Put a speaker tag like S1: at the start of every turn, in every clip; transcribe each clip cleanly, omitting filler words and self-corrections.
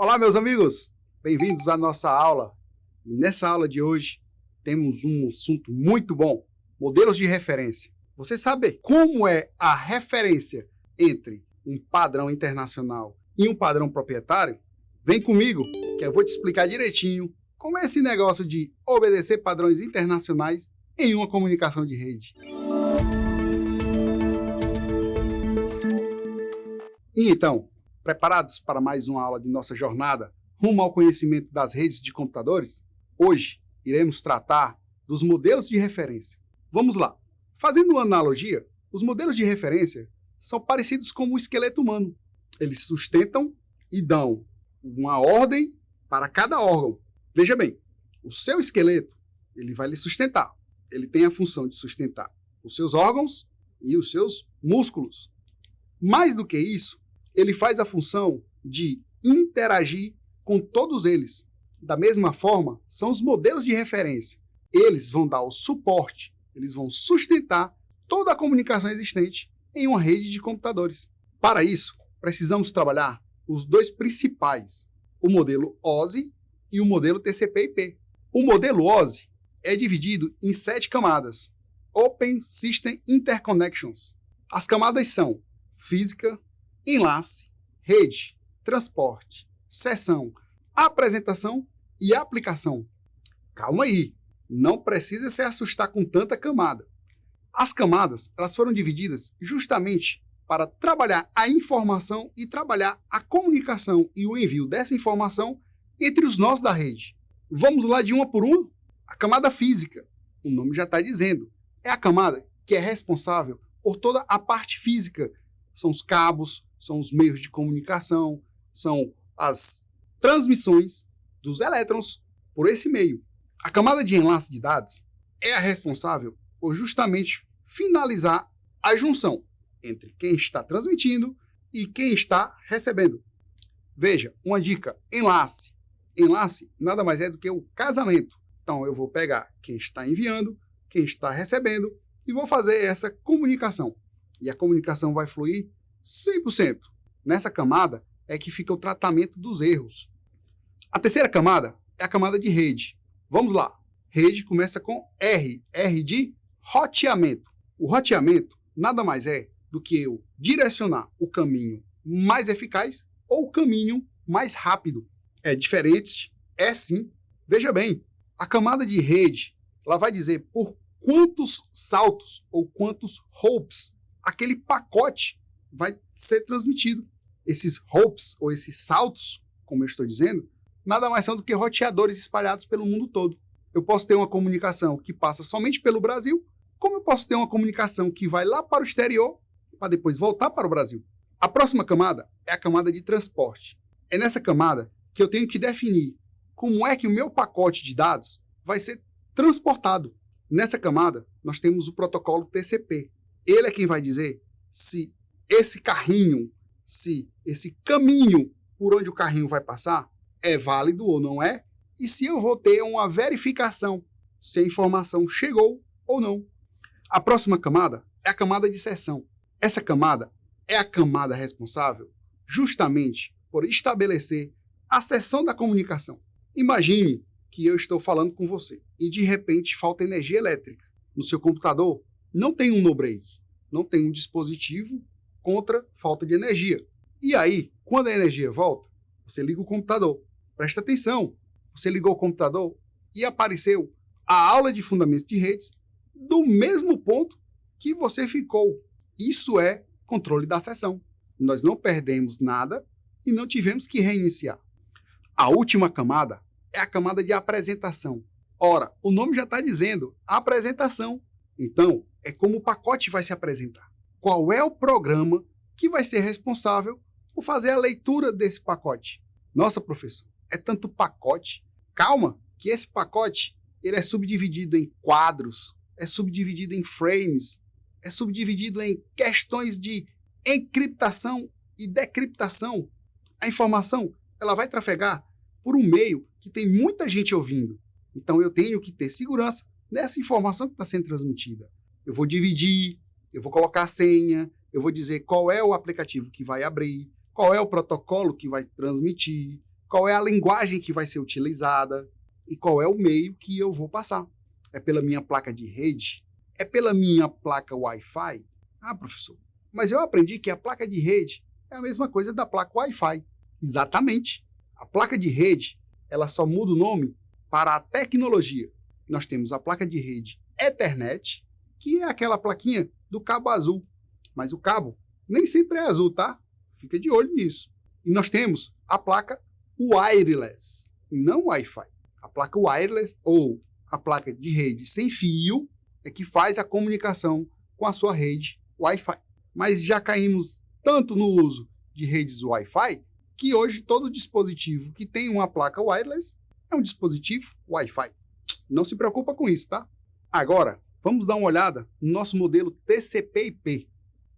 S1: Olá, meus amigos! Bem-vindos à nossa aula. E nessa aula de hoje temos um assunto muito bom, modelos de referência. Você sabe como é a referência entre um padrão internacional e um padrão proprietário? Vem comigo que eu vou te explicar direitinho como é esse negócio de obedecer padrões internacionais em uma comunicação de rede. E então, preparados para mais uma aula de nossa jornada rumo ao conhecimento das redes de computadores? Hoje iremos tratar dos modelos de referência. Vamos lá. Fazendo uma analogia, os modelos de referência são parecidos com o esqueleto humano. Eles sustentam e dão uma ordem para cada órgão. Veja bem, o seu esqueleto ele vai lhe sustentar. Ele tem a função de sustentar os seus órgãos e os seus músculos. Mais do que isso, ele faz a função de interagir com todos eles. Da mesma forma, são os modelos de referência. Eles vão dar o suporte, eles vão sustentar toda a comunicação existente em uma rede de computadores. Para isso, precisamos trabalhar os dois principais, o modelo OSI e o modelo TCP/IP. O modelo OSI é dividido em 7 camadas, Open System Interconnections. As camadas são física, enlace, rede, transporte, sessão, apresentação e aplicação. Calma aí, não precisa se assustar com tanta camada. As camadas elas foram divididas justamente para trabalhar a informação e trabalhar a comunicação e o envio dessa informação entre os nós da rede. Vamos lá de uma por uma? A camada física, o nome já está dizendo, é a camada que é responsável por toda a parte física. São os cabos, são os meios de comunicação, são as transmissões dos elétrons por esse meio. A camada de enlace de dados é a responsável por justamente finalizar a junção entre quem está transmitindo e quem está recebendo. Veja, uma dica, enlace. Enlace nada mais é do que o casamento. Então eu vou pegar quem está enviando, quem está recebendo e vou fazer essa comunicação. E a comunicação vai fluir 100%. Nessa camada é que fica o tratamento dos erros. A terceira camada é a camada de rede. Vamos lá. Rede começa com R. R de roteamento. O roteamento nada mais é do que eu direcionar o caminho mais eficaz ou o caminho mais rápido. É diferente? É sim. Veja bem, a camada de rede ela vai dizer por quantos saltos ou quantos hops aquele pacote vai ser transmitido. Esses hops ou esses saltos, como eu estou dizendo, nada mais são do que roteadores espalhados pelo mundo todo. Eu posso ter uma comunicação que passa somente pelo Brasil, como eu posso ter uma comunicação que vai lá para o exterior para depois voltar para o Brasil. A próxima camada é a camada de transporte. É nessa camada que eu tenho que definir como é que o meu pacote de dados vai ser transportado. Nessa camada, nós temos o protocolo TCP. Ele é quem vai dizer se esse carrinho, se esse caminho por onde o carrinho vai passar é válido ou não é, e se eu vou ter uma verificação se a informação chegou ou não. A próxima camada é a camada de sessão. Essa camada é a camada responsável justamente por estabelecer a sessão da comunicação. Imagine que eu estou falando com você e de repente falta energia elétrica. No seu computador não tem um no-break, não tem um dispositivo contra falta de energia. E aí, quando a energia volta, você liga o computador. Presta atenção, você ligou o computador e apareceu a aula de fundamentos de redes do mesmo ponto que você ficou. Isso é controle da sessão. Nós não perdemos nada e não tivemos que reiniciar. A última camada é a camada de apresentação. Ora, o nome já está dizendo, apresentação. Então, é como o pacote vai se apresentar. Qual é o programa que vai ser responsável por fazer a leitura desse pacote? Nossa, professor, é tanto pacote. Calma, que esse pacote ele é subdividido em quadros, é subdividido em frames, é subdividido em questões de encriptação e decriptação. A informação ela vai trafegar por um meio que tem muita gente ouvindo. Então eu tenho que ter segurança nessa informação que está sendo transmitida. Eu vou dividir, eu vou colocar a senha, eu vou dizer qual é o aplicativo que vai abrir, qual é o protocolo que vai transmitir, qual é a linguagem que vai ser utilizada e qual é o meio que eu vou passar. É pela minha placa de rede? É pela minha placa Wi-Fi? Ah, professor, mas eu aprendi que a placa de rede é a mesma coisa da placa Wi-Fi. Exatamente. A placa de rede, ela só muda o nome para a tecnologia. Nós temos a placa de rede Ethernet, que é aquela plaquinha do cabo azul. Mas o cabo nem sempre é azul, tá? Fica de olho nisso. E nós temos a placa wireless, e não Wi-Fi. A placa wireless, ou a placa de rede sem fio, é que faz a comunicação com a sua rede Wi-Fi. Mas já caímos tanto no uso de redes Wi-Fi, que hoje todo dispositivo que tem uma placa wireless é um dispositivo Wi-Fi. Não se preocupa com isso, tá? Agora, vamos dar uma olhada no nosso modelo TCP/IP,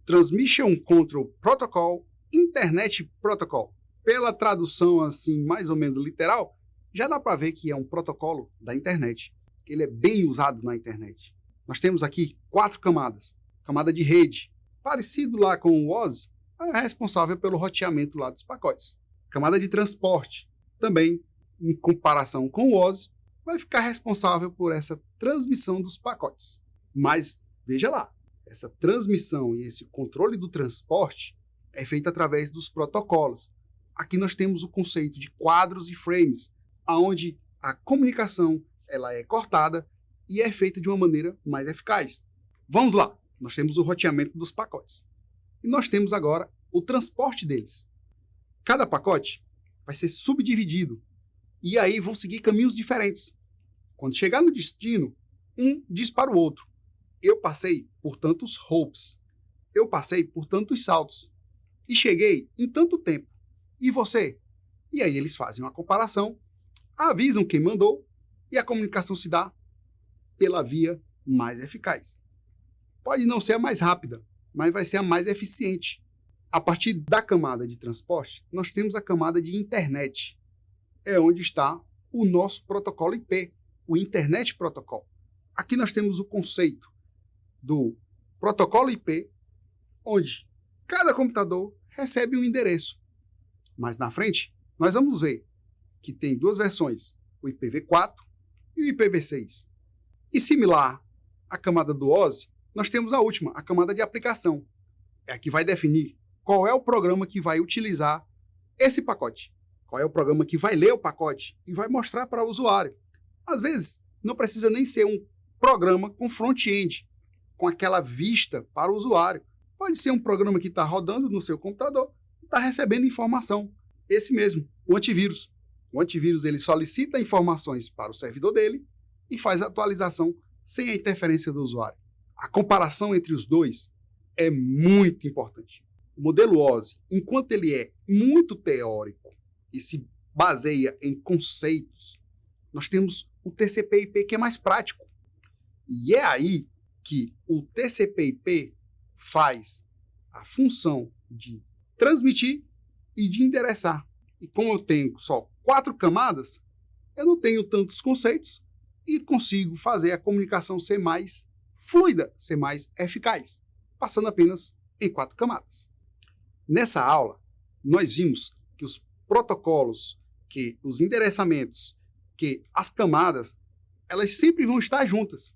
S1: Transmission Control Protocol, Internet Protocol. Pela tradução assim, mais ou menos literal, já dá para ver que é um protocolo da internet. Ele é bem usado na internet. Nós temos aqui 4 camadas. Camada de rede, parecido lá com o WOS, é responsável pelo roteamento lá dos pacotes. Camada de transporte, também em comparação com o WOS, vai ficar responsável por essa transmissão dos pacotes. Mas, veja lá, essa transmissão e esse controle do transporte é feito através dos protocolos. Aqui nós temos o conceito de quadros e frames, onde a comunicação ela é cortada e é feita de uma maneira mais eficaz. Vamos lá, nós temos o roteamento dos pacotes. E nós temos agora o transporte deles. Cada pacote vai ser subdividido e aí vão seguir caminhos diferentes. Quando chegar no destino, um diz para o outro: eu passei por tantos hops, eu passei por tantos saltos e cheguei em tanto tempo. E você? E aí eles fazem uma comparação, avisam quem mandou e a comunicação se dá pela via mais eficaz. Pode não ser a mais rápida, mas vai ser a mais eficiente. A partir da camada de transporte, nós temos a camada de internet. É onde está o nosso protocolo IP, o Internet Protocol. Aqui nós temos o conceito do protocolo IP, onde cada computador recebe um endereço. Mas na frente, nós vamos ver que tem 2 versões, o IPv4 e o IPv6. E similar à camada do OSI, nós temos a última, a camada de aplicação. É a que vai definir qual é o programa que vai utilizar esse pacote. Qual é o programa que vai ler o pacote e vai mostrar para o usuário. Às vezes, não precisa nem ser um programa com front-end, com aquela vista para o usuário. Pode ser um programa que está rodando no seu computador e está recebendo informação. Esse mesmo, o antivírus. O antivírus ele solicita informações para o servidor dele e faz a atualização sem a interferência do usuário. A comparação entre os dois é muito importante. O modelo OSI, enquanto ele é muito teórico e se baseia em conceitos, nós temos o TCP/IP que é mais prático. E é aí que o TCP/IP faz a função de transmitir e de endereçar. E como eu tenho só 4 camadas, eu não tenho tantos conceitos e consigo fazer a comunicação ser mais fluida, ser mais eficaz, passando apenas em 4 camadas. Nessa aula, nós vimos que os protocolos, que os endereçamentos, que as camadas, elas sempre vão estar juntas.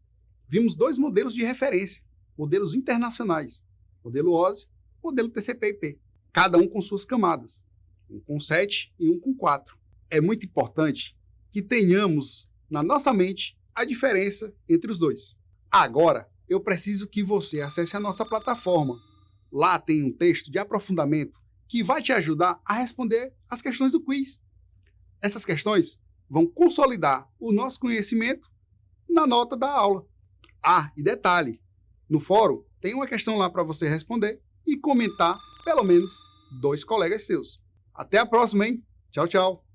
S1: Vimos 2 modelos de referência, modelos internacionais, modelo OSI, modelo TCP/IP, cada um com suas camadas, um com 7 e um com 4. É muito importante que tenhamos na nossa mente a diferença entre os dois. Agora, eu preciso que você acesse a nossa plataforma. Lá tem um texto de aprofundamento que vai te ajudar a responder as questões do quiz. Essas questões vão consolidar o nosso conhecimento na nota da aula. Ah, e detalhe, no fórum tem uma questão lá para você responder e comentar pelo menos 2 colegas seus. Até a próxima, hein? Tchau, tchau!